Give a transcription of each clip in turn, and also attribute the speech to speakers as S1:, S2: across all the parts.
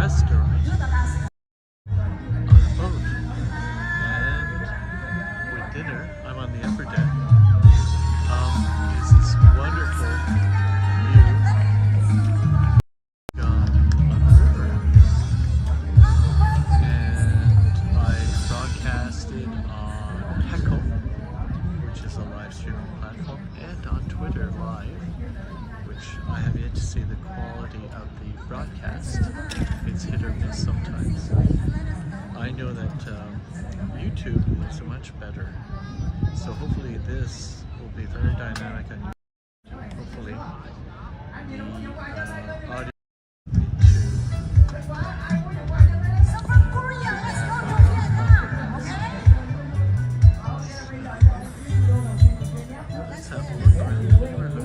S1: restaurant on a boat. And with dinner, I'm on the upper deck. It's this wonderful view on the river. And I broadcasted on Heckle, which is a live streaming platform, and on Twitter Live, which I have yet to see the quality of the broadcast. It's hit or miss sometimes. I know that YouTube is much better, so hopefully this will be very dynamic on YouTube. Hopefully the audio let's have a look around the neighborhood.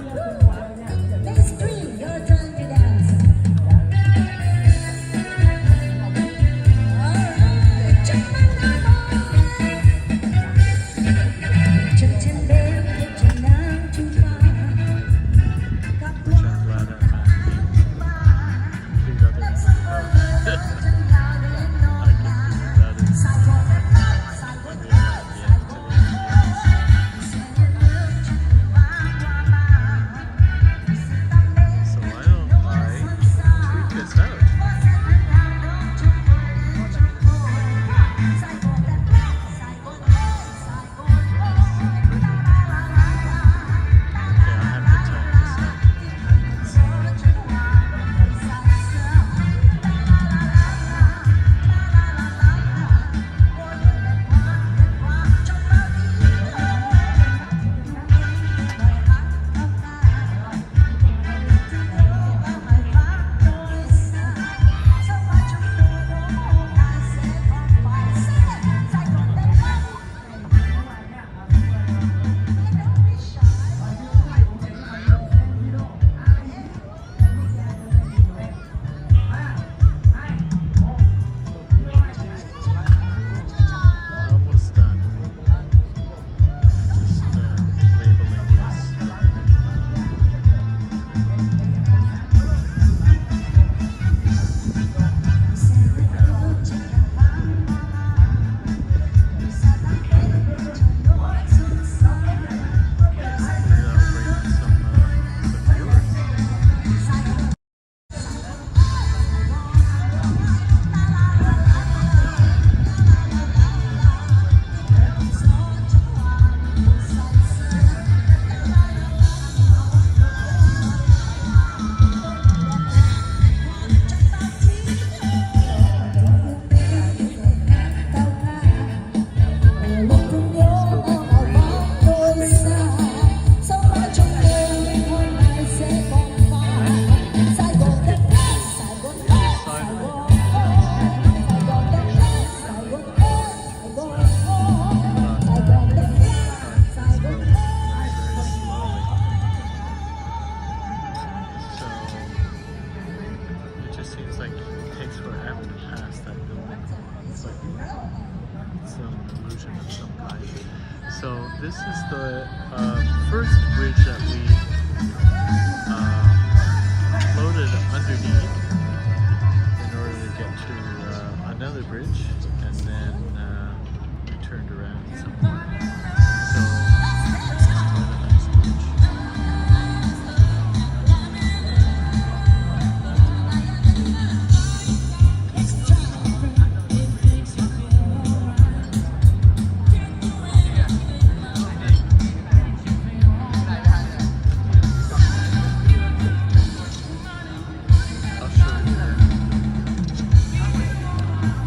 S1: So this is the first bridge that we floated underneath in order to get to another bridge, and then we turned around somewhere. So it's quite a nice bridge.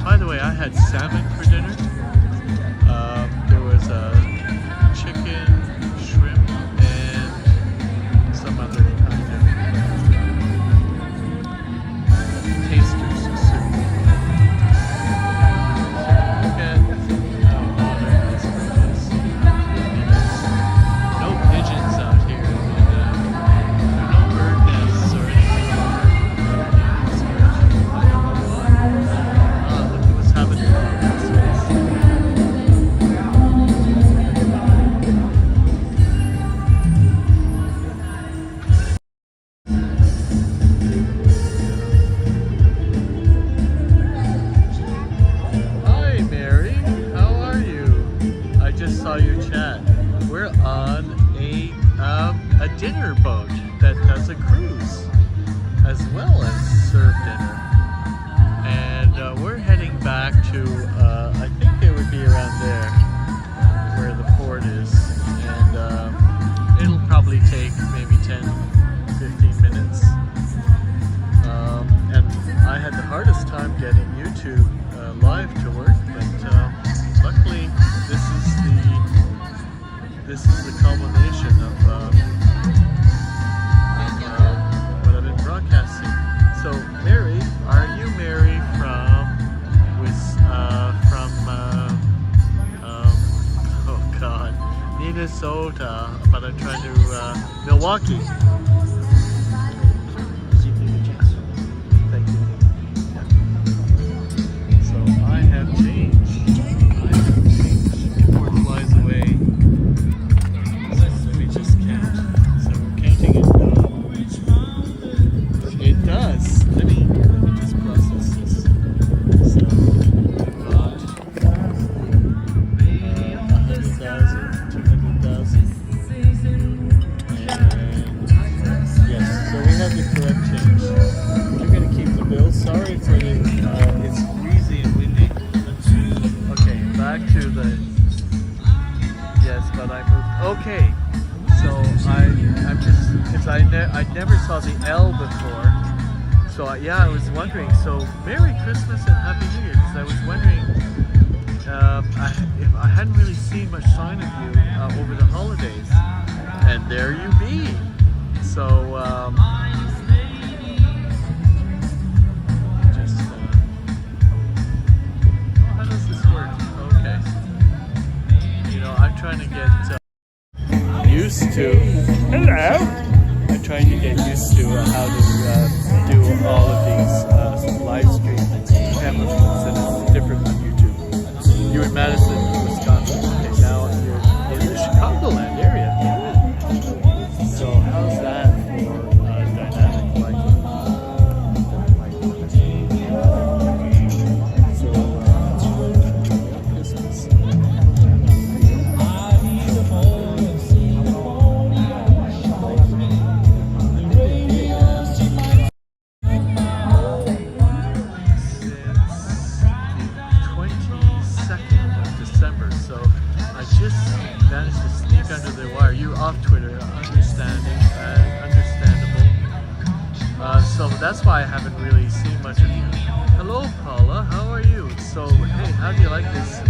S1: By the way, I had salmon for dinner. There was chicken, shrimp, and some other kind of taster's soup. Look at how modern this place is. No pigeons out here. There are no bird nests or anything. Look at what's happening in this space. hardest time getting YouTube live to work, but luckily this is the culmination of what I've been broadcasting. So Mary, are you Mary from oh God, Minnesota? But I'm trying to Milwaukee. Thank you. So I have changed. Before it flies away. So we just count. So we're counting it down. It does. Let me just process this. So we've got 100,000, 200,000. Yes, so we have the correct change. I'm going to keep the bill. Sorry for the, it's breezy and windy. Okay, back to the, yes, but I moved. Okay, so I'm just, because I never saw the L before. So yeah, I was wondering, so Merry Christmas and Happy New Year, because I was wondering if I hadn't really seen much sign of you over the holidays. And there you be. So, just, how does this work? Okay. You know, I'm trying to get used to, hello! I'm trying to get used to how to do all of these live stream cameras, and it's different on YouTube. You in Madison, Wisconsin. Okay, now you're in the Chicagoland area. So how's that for dynamic lighting? So Christmas. December, so I just managed to sneak under the wire. You off Twitter, understandable. So that's why I haven't really seen much of you. Hello, Paula. How are you? So hey, how do you like this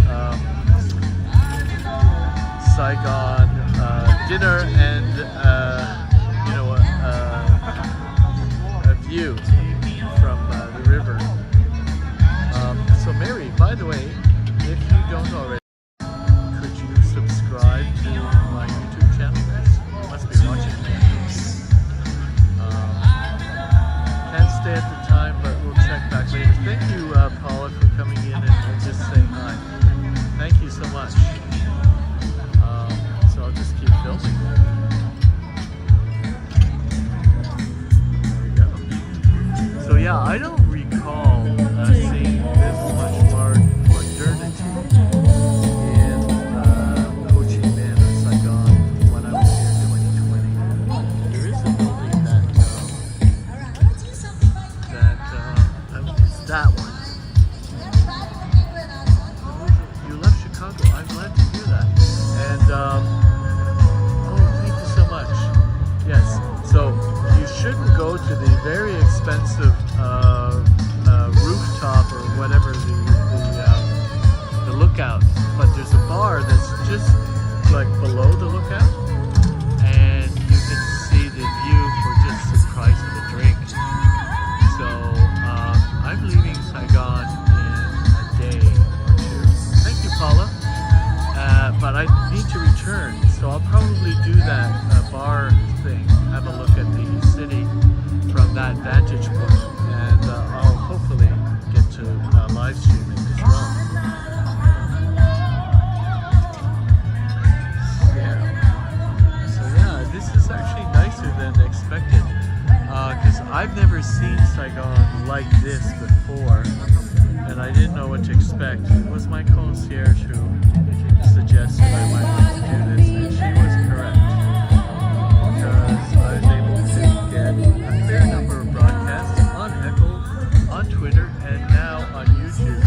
S1: Saigon dinner and a view from the river? So Mary, by the way, if you don't already, could you subscribe to my YouTube channel? You must be watching me. Can't stay at the time, but we'll check back later. Thank you, Paula, for coming in and just saying hi. Thank you so much. So I'll just keep filming. There we go. So yeah, I don't recall seeing this much modernity in Ho Chi Minh or Saigon when I was here in 2020. There is a building it's that one. You left Chicago. I'm glad to hear that. And oh, thank you so much. Yes. So you shouldn't go to the very expensive rooftop or whatever the lookout, but there's a bar that's just like below the lookout, and you can see the view for just the price of a drink. So I'm leaving Saigon in a day or two. Thank you, Paula. But I need to return, so I'll probably do that bar thing, have a look at the city from that vantage point, and I'll hopefully get to live streaming as well. This is actually nicer than expected, because I've never seen Saigon like this before, and I didn't know what to expect. It was my concierge who suggested I might want to do this, and she was correct, because I was able to get a fair number of broadcasts on Heckle, on Twitter, and now on YouTube.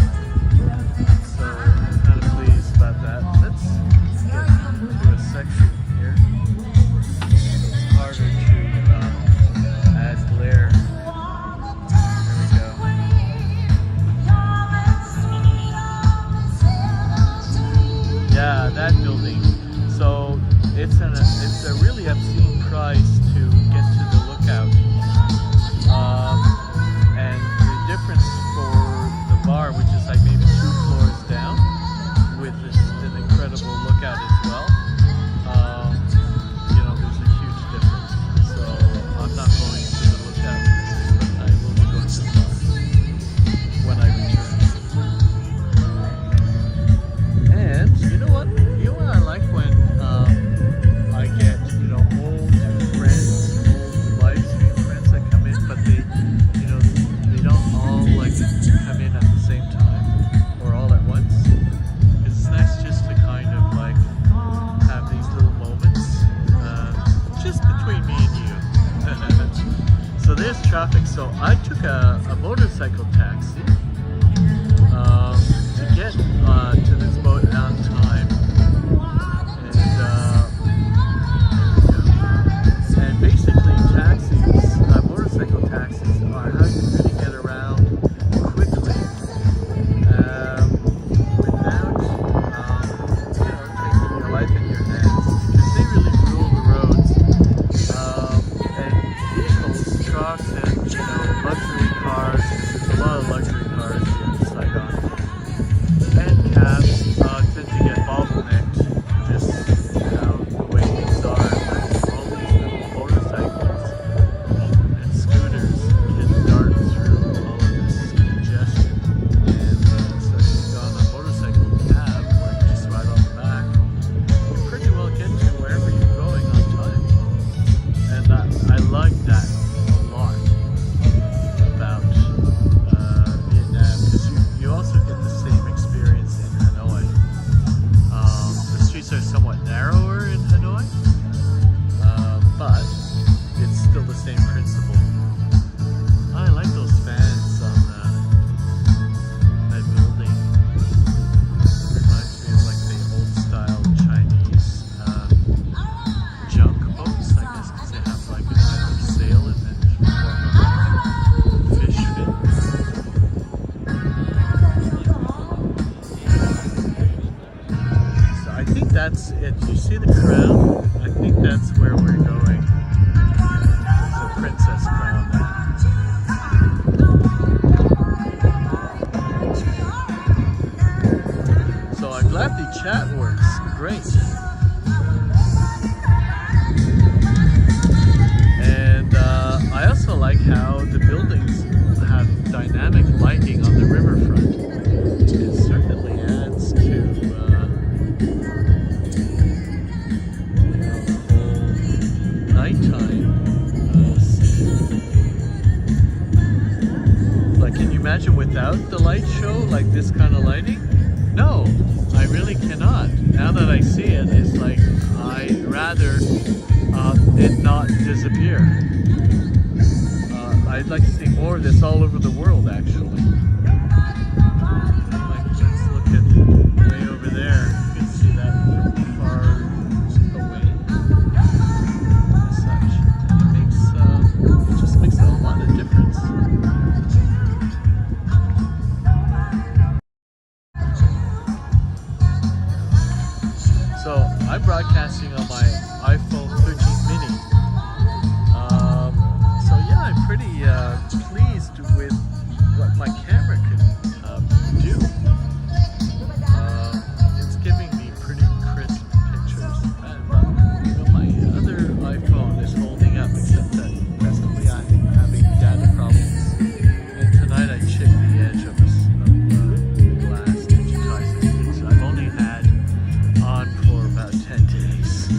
S1: So I'm kind of pleased about that. Let's get to a section here. Harder to add glare. There we go. traffic. So I took a motorcycle taxi to get to this boat on time. And basically taxis, motorcycle taxis are how you really get around quickly without taking your life in your hands, because they really rule the roads. And vehicles, trucks, and luxury cars, because there's a lot of luxury cars here in Saigon, and cabs tend to get bottlenecked, just the way things are. All these little motorcycles and scooters can dart through all of this congestion. And so if you've got a motorcycle cab where you just ride on the back, you pretty well get to wherever you're going on time. And I like that a lot about Vietnam, because you also get the same experience in Hanoi. The streets are somewhat narrower in Hanoi, but it's still the same principle. I like those fans on that building. Reminds me of like the old style Chinese junk boats, I guess, because they have like a kind of sail and then form a fish fin. So I think that's it. You see the crown? I think that's where we're going. There's a princess crown there. So I'm glad the chat works. Great. And I also like how the buildings have dynamic lighting on the riverfront. It certainly adds to the whole nighttime scene. Like, can you imagine without the light show, like this kind of lighting? No, I really cannot. Now that I see it, it's like I'd rather it not disappear. I'd like to see more of this all over the world, actually. Like, let's look at way over there. You can see that from far away, as such. And it just makes a lot of difference. So I'm broadcasting on my iPhone 13 mini. So yeah, I'm pretty pleased with what my camera can do. It's giving me pretty crisp pictures. My other iPhone is holding up, except that presently I'm having data problems. And tonight I chipped the edge of the glass digitizing things. I've only had on for about 10 days.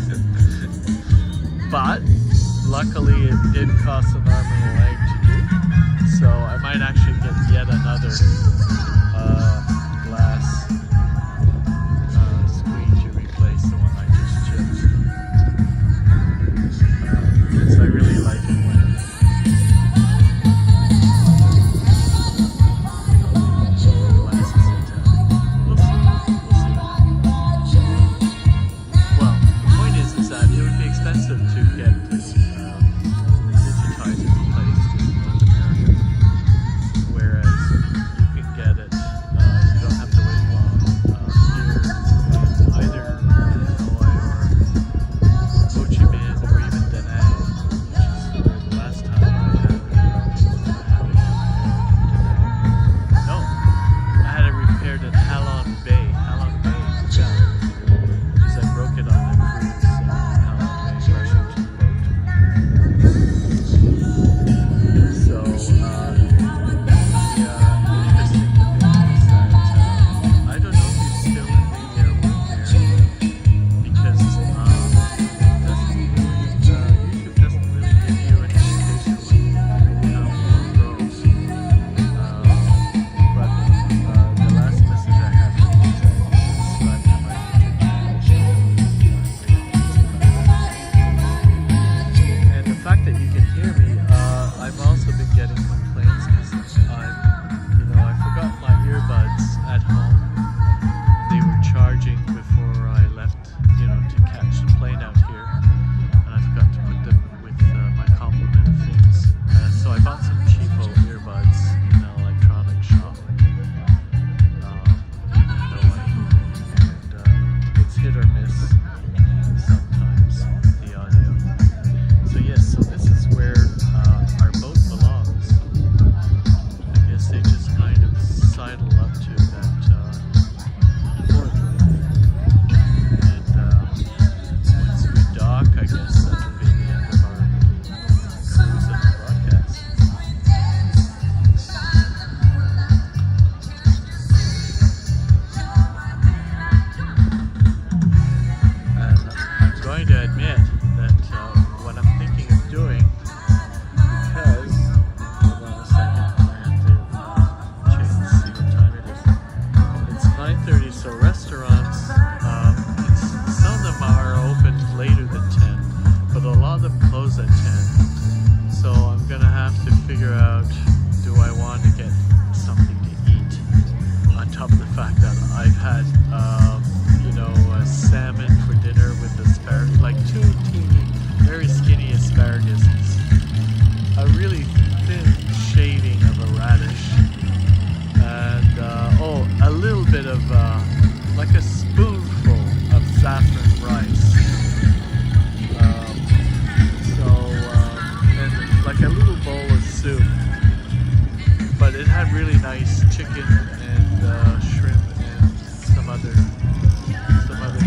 S1: but it had really nice chicken and shrimp and some other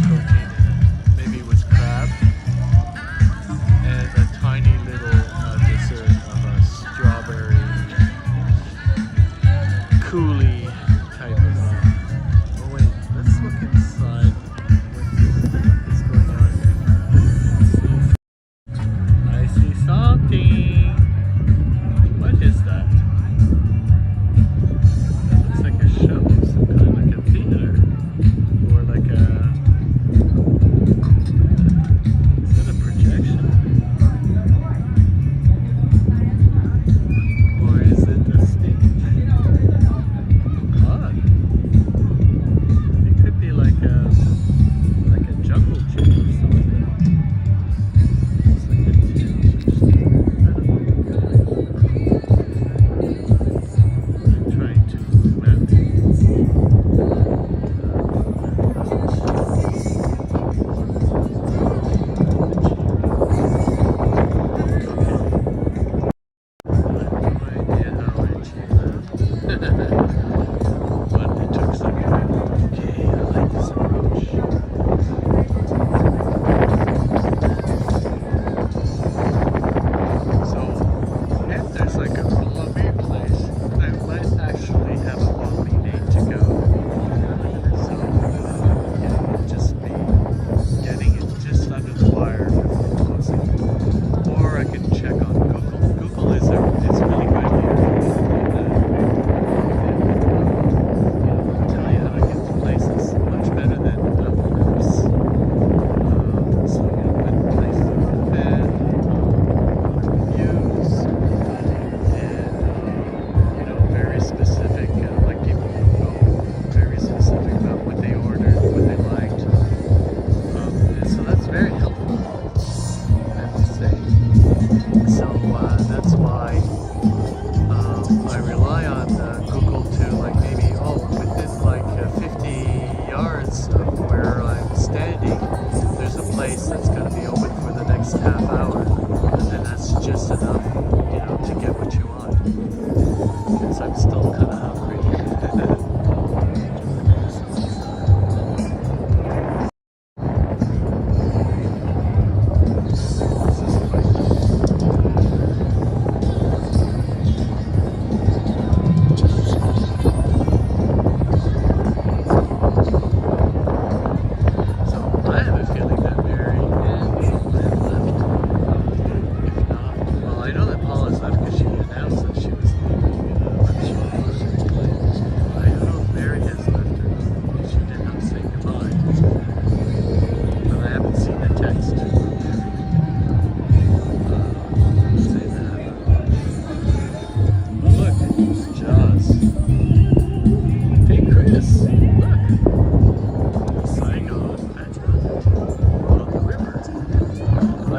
S1: protein in it. Maybe it was crab, and a tiny little dessert of a strawberry coulis type of. Oh wait, let's look inside. What is going on here? I see something. What is that? That looks like a show, some kind of like a theater, or like a. Is that a projection? Or is it a stage? Odd. It could be like a jungle gym or something. It's like a tent or something. I don't know.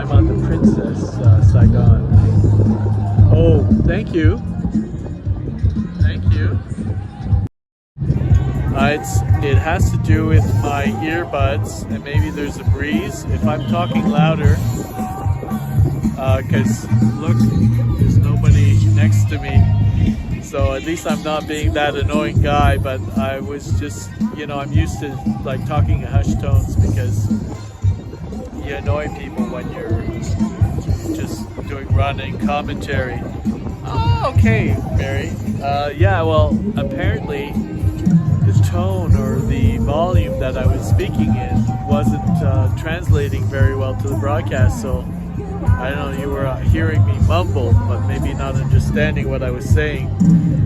S1: I'm trying to zoom Saigon. Oh, thank you. Thank you. It has to do with my earbuds, and maybe there's a breeze. If I'm talking louder, because look, there's nobody next to me, so at least I'm not being that annoying guy. But I was just, I'm used to like talking in hushed tones because you annoy people when you're just doing running commentary. Oh, okay, Mary. Yeah, well, apparently the tone or the volume that I was speaking in wasn't translating very well to the broadcast, so I don't know, you were hearing me mumble, but maybe not understanding what I was saying.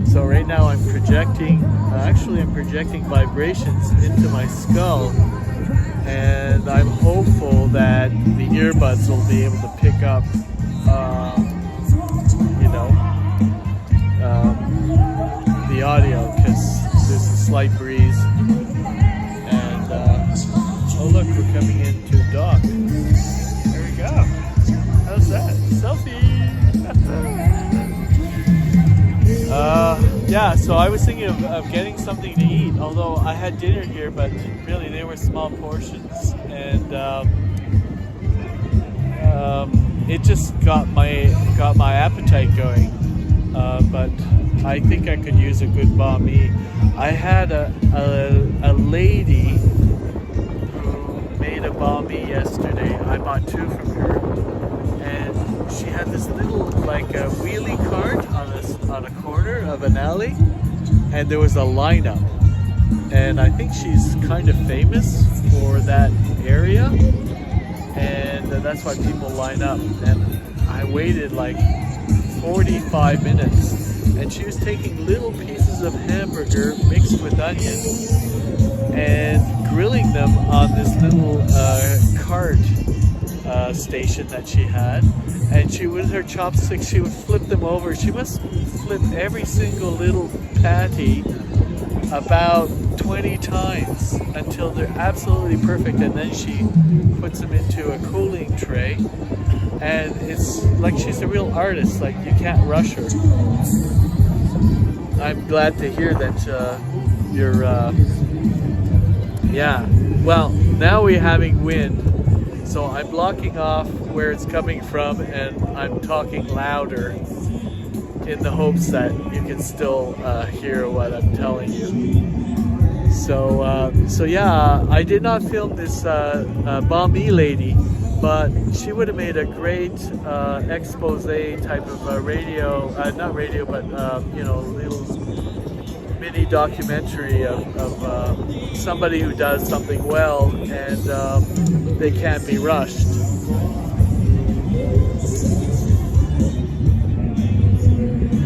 S1: So right now I'm projecting, I'm projecting vibrations into my skull, and I'm hopeful that the earbuds will be able to pick up, the audio, because there's a slight breeze. And, oh look, we're coming into dock. There we go. How's that? Selfie! Yeah, so I was thinking of getting something to eat, although I had dinner here, but really they were small portions, and it just got my appetite going. But I think I could use a good banh mi. I had a lady who made a banh mi yesterday. I bought two from her, and she had this little like a wheelie cart on a corner of an alley, and there was a lineup. And I think she's kind of famous for that area, and that's why people line up. And I waited like 45 minutes, and she was taking little pieces of hamburger mixed with onions and grilling them on this little cart station that she had. And she, with her chopsticks, she would flip them over. She must flip every single little patty about 20 times until they're absolutely perfect, and then she puts them into a cooling tray. And it's like she's a real artist, like you can't rush her. I'm glad to hear that you're yeah, well, now we're having wind, so I'm blocking off where it's coming from, and I'm talking louder in the hopes that you can still hear what I'm telling you. So yeah, I did not film this banh mi lady, but she would have made a great expose type of radio, not radio, but you know, little mini documentary of somebody who does something well, and they can't be rushed.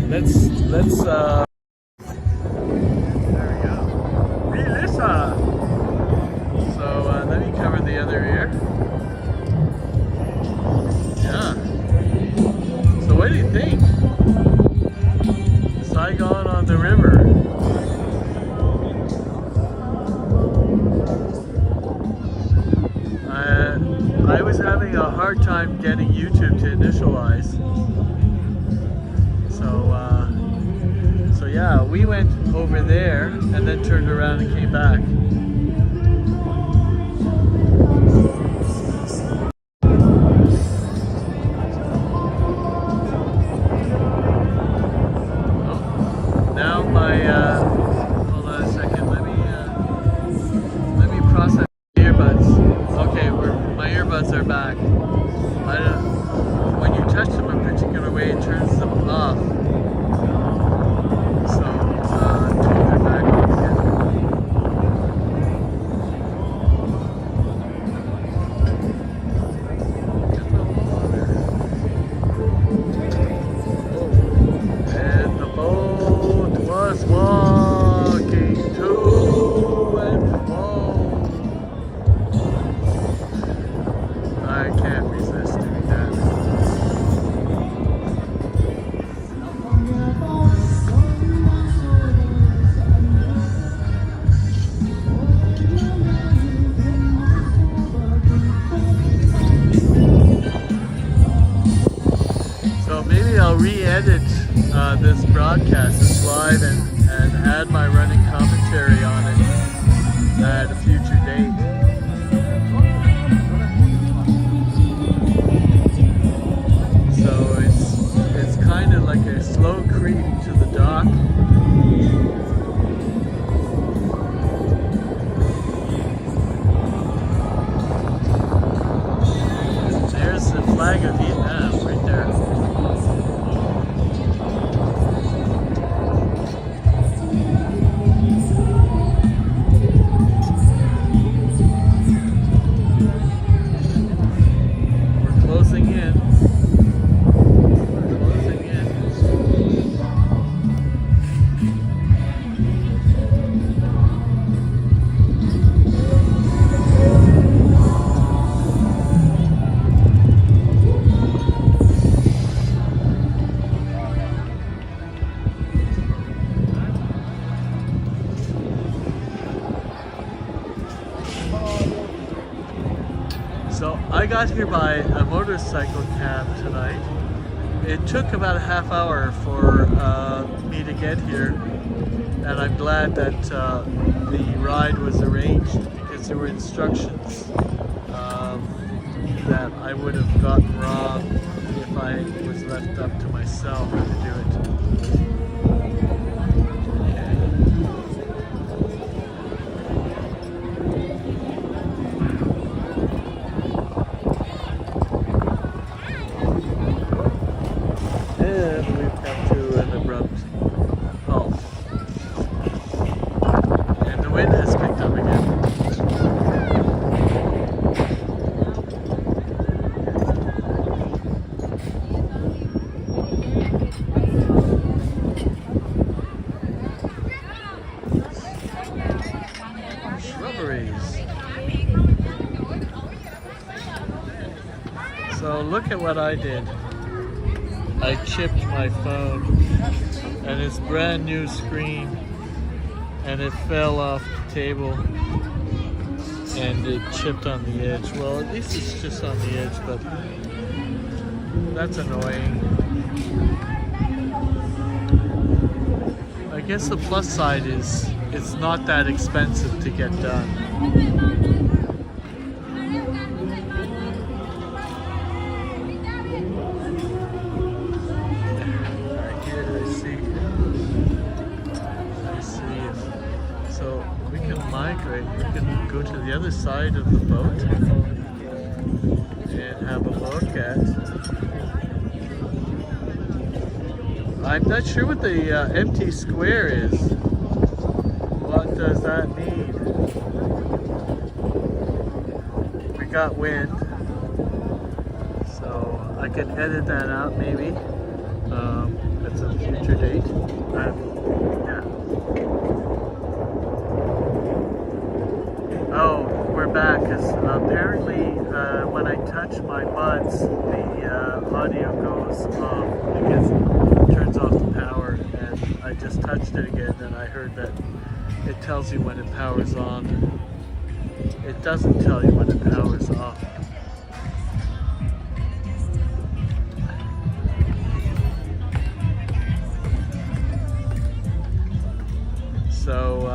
S1: Let's there we go. Melissa. So let me cover the other ear. Yeah. So what do you think? Saigon on the river. I was having a hard time getting YouTube to initialize. So yeah, we went over there and then turned around and came back. Oh, now my hold on a second. Let me process my earbuds. Okay, my earbuds are back. I don't. When you touch them a particular way, it turns them off. I'll re-edit this broadcast, this live, and add my running commentary on it at a future date. So it's kind of like a slow creep to the dock. There's the flag of Vietnam right there. So I got here by a motorcycle cab tonight. It took about a half hour for me to get here, and I'm glad that the ride was arranged, because there were instructions that I would have gotten wrong if I was left up to myself to do it. look at what I did. I chipped my phone and it's brand new screen and it fell off the table and it chipped on the edge. Well, at least it's just on the edge, but that's annoying. I guess the plus side is it's not that expensive to get done. Right here I see it. So we can migrate, we can go to the other side of the boat and have a look at. I'm not sure what the empty square is. What does that mean? We got wind, so I can edit that out maybe. That's a future date. Yeah. Oh, we're back because apparently when I touch my buds, the audio goes off. I guess it turns off the power, and I just touched it again, and I heard that it tells you when it powers on. It doesn't tell you when it powers off. So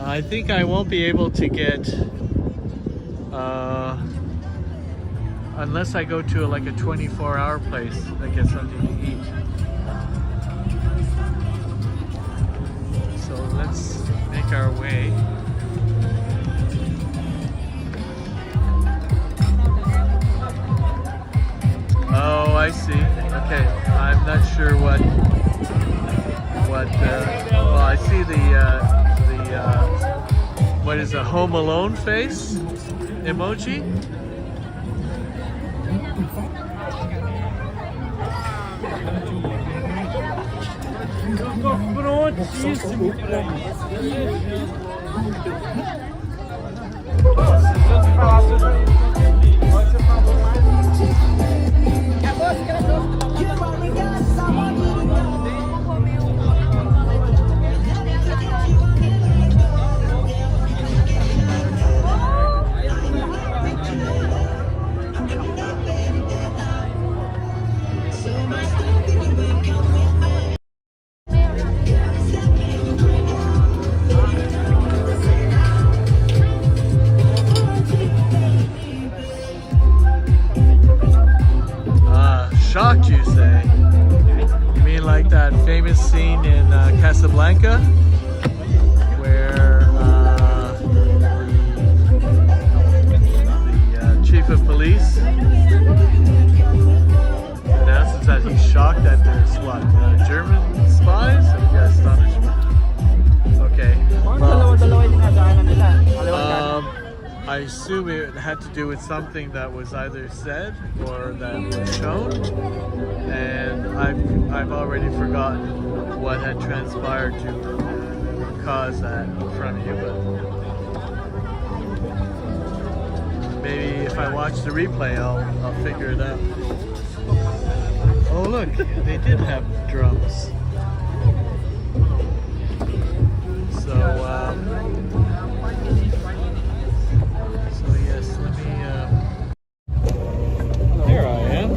S1: I think I won't be able to get unless I go to like a 24-hour place that gets something to eat. So let's make our way. Oh, I see. Okay, I'm not sure what. Well, I see what is a Home Alone face emoji. Shocked, you say? You mean like that famous scene in Casablanca where the chief of police announces that he's shocked that there's what, German spies? Have you guys astonished me? Okay. I assume it had to do with something that was either said or that was shown, and I've already forgotten what had transpired to cause that from you, but maybe if I watch the replay I'll figure it out. Oh look, they did have drums. So yes, let me there I am.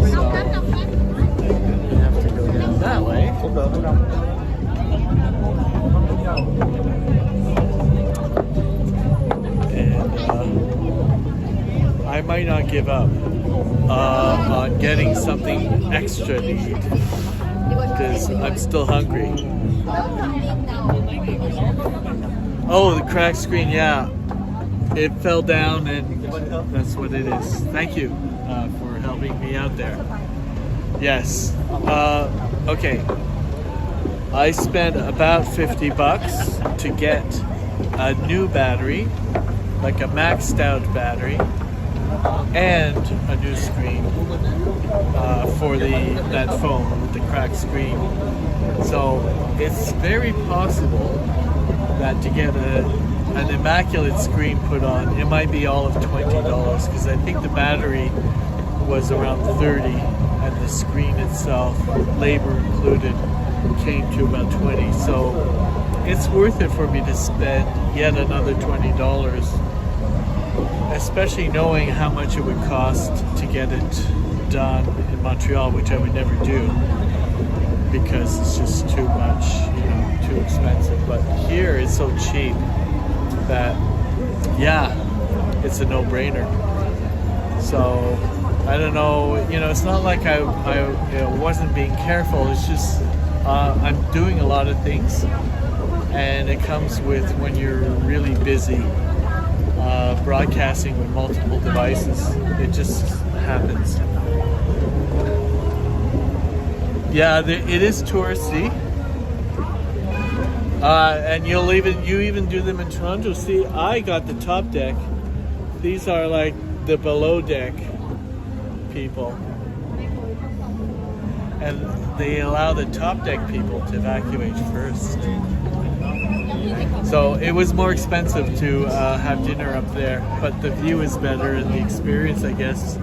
S1: So I have to go down that way. And I might not give up on getting something extra to eat because I'm still hungry. Oh, the cracked screen, yeah. It fell down and that's what it is. Thank you for helping me out there. Yes. Okay. I spent about $50 to get a new battery, like a maxed out battery, and a new screen for that phone with the cracked screen. So it's very possible that to get a an immaculate screen put on, it might be all of $20 because I think the battery was around 30 and the screen itself, labor included, came to about 20. So it's worth it for me to spend yet another $20, especially knowing how much it would cost to get it done in Montreal, which I would never do because it's just too much, too expensive. But here it's so cheap that, yeah, it's a no-brainer. So I don't know, it's not like I wasn't being careful. It's just I'm doing a lot of things, and it comes with when you're really busy broadcasting with multiple devices. It just happens. Yeah, it is touristy, and you even do them in Toronto. See, I got the top deck. These are like the below deck people, and they allow the top deck people to evacuate first. So it was more expensive to have dinner up there, but the view is better and the experience, I guess,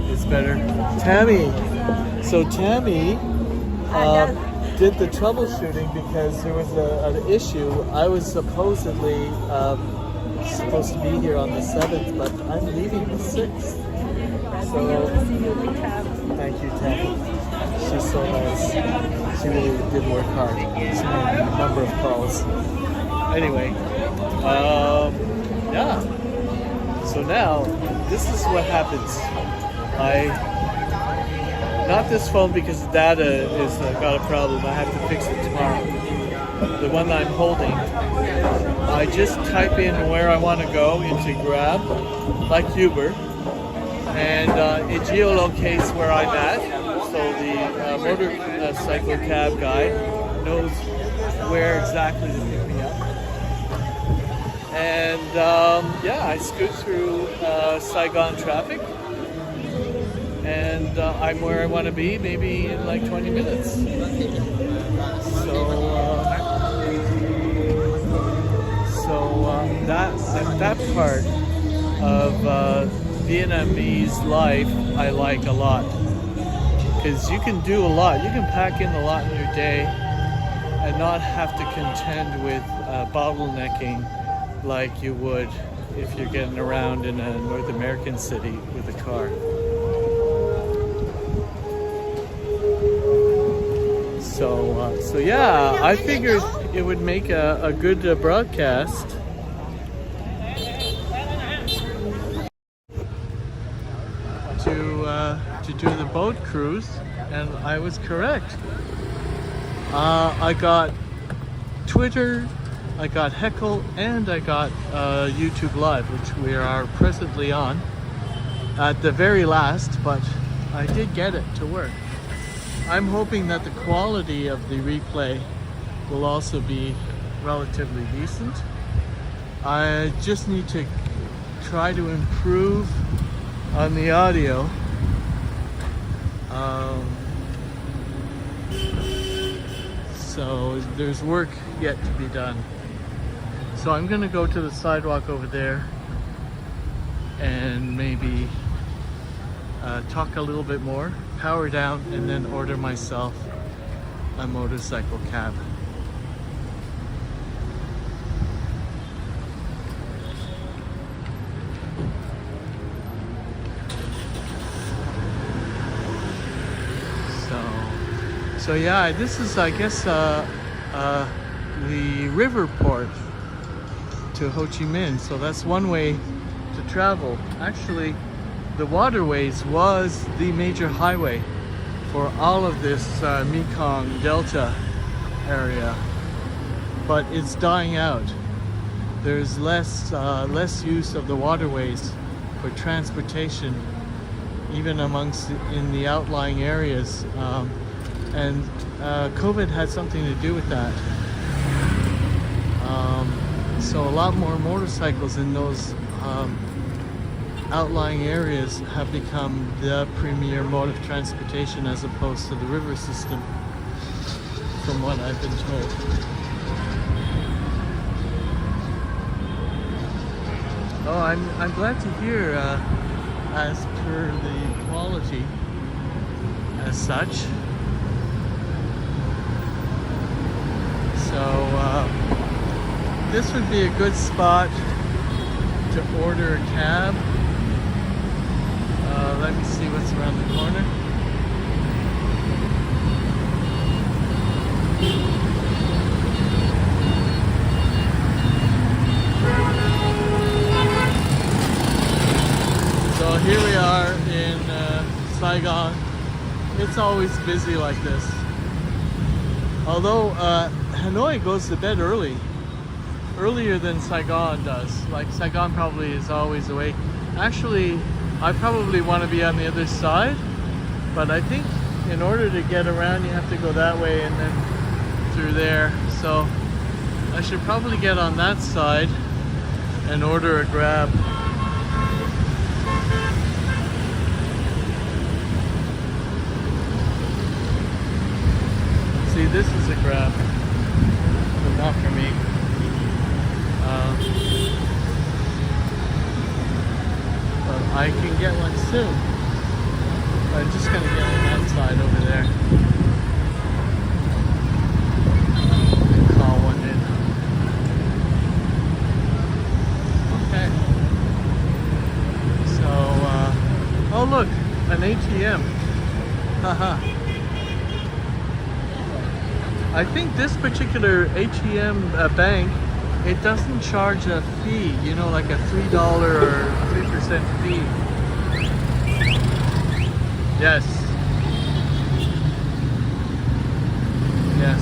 S1: is better. Tammy, so Tammy did the troubleshooting because there was an issue. I was supposed to be here on the 7th, but I'm leaving the 6th. So thank you, Tammy. She's so nice. She really did work hard. She made a number of calls. Anyway, yeah. So now, this is what happens. Not this phone because the data is got a problem. I have to fix it tomorrow. The one that I'm holding, I just type in where I want to go into Grab, like Uber, and it geolocates where I'm at. So the motorcycle cab guy knows where exactly to pick me up. And yeah, I scoot through Saigon traffic, and I'm where I want to be, maybe in like 20 minutes. So that part of Vietnamese life I like a lot, because you can do a lot. You can pack in a lot in your day and not have to contend with bottlenecking like you would if you're getting around in a North American city with a car. So yeah, I figured it would make a good broadcast. To do the boat cruise, and I was correct. I got Twitter, I got Heckle, and I got YouTube Live, which we are presently on at the very last, but I did get it to work. I'm hoping that the quality of the replay will also be relatively decent. I just need to try to improve on the audio. So there's work yet to be done. So I'm gonna go to the sidewalk over there and maybe talk a little bit more, power down, and then order myself a motorcycle cab. So yeah, this is, I guess, the river port to Ho Chi Minh. So that's one way to travel. Actually, the waterways was the major highway for all of this Mekong Delta area, but it's dying out. There's less use of the waterways for transportation, even in the outlying areas. And COVID had something to do with that. So a lot more motorcycles in those outlying areas have become the premier mode of transportation as opposed to the river system, from what I've been told. Oh, I'm glad to hear. As per the quality, as such. So this would be a good spot to order a cab. Let me see what's around the corner. So here we are in Saigon. It's always busy like this. Although Hanoi goes to bed earlier than Saigon does. Like Saigon probably is always awake. Actually, I probably want to be on the other side, but I think in order to get around you have to go that way and then through there. So I should probably get on that side and order a grab. See, this is a grab, but not for me. But I can get one soon. I'm just gonna get on that side over there and call one in. Okay. So, oh look, an ATM. Haha. I think this particular ATM bank, it doesn't charge a fee, you know, like a $3 or 3% fee. Yes. Yes.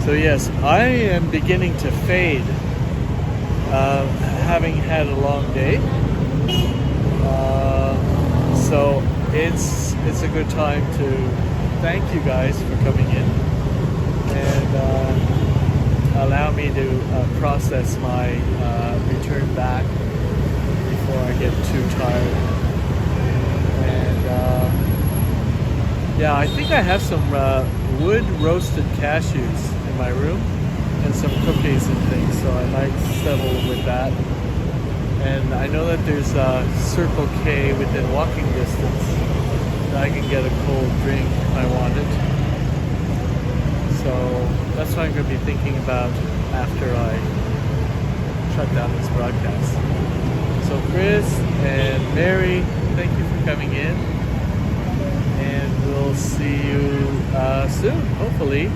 S1: So yes, I am beginning to fade, having had a long day. So it's a good time to thank you guys for coming in and allow me to process my return back before I get too tired. And yeah, I think I have some wood roasted cashews in my room and some cookies and things, so I might settle with that. And I know that there's a Circle K within walking distance. I can get a cold drink if I want it. So that's what I'm going to be thinking about after I shut down this broadcast. So Chris and Mary, thank you for coming in. And we'll see you soon, hopefully.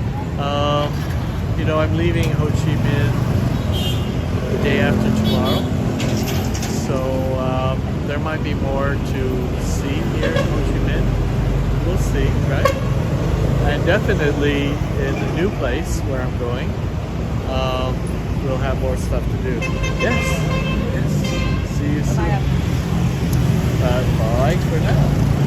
S1: You know, I'm leaving Ho Chi Minh the day after tomorrow. So there might be more to see here in Ho Chi Minh. We'll see, right? And definitely in the new place where I'm going, we'll have more stuff to do. Yes, yes. See you soon. Bye for now.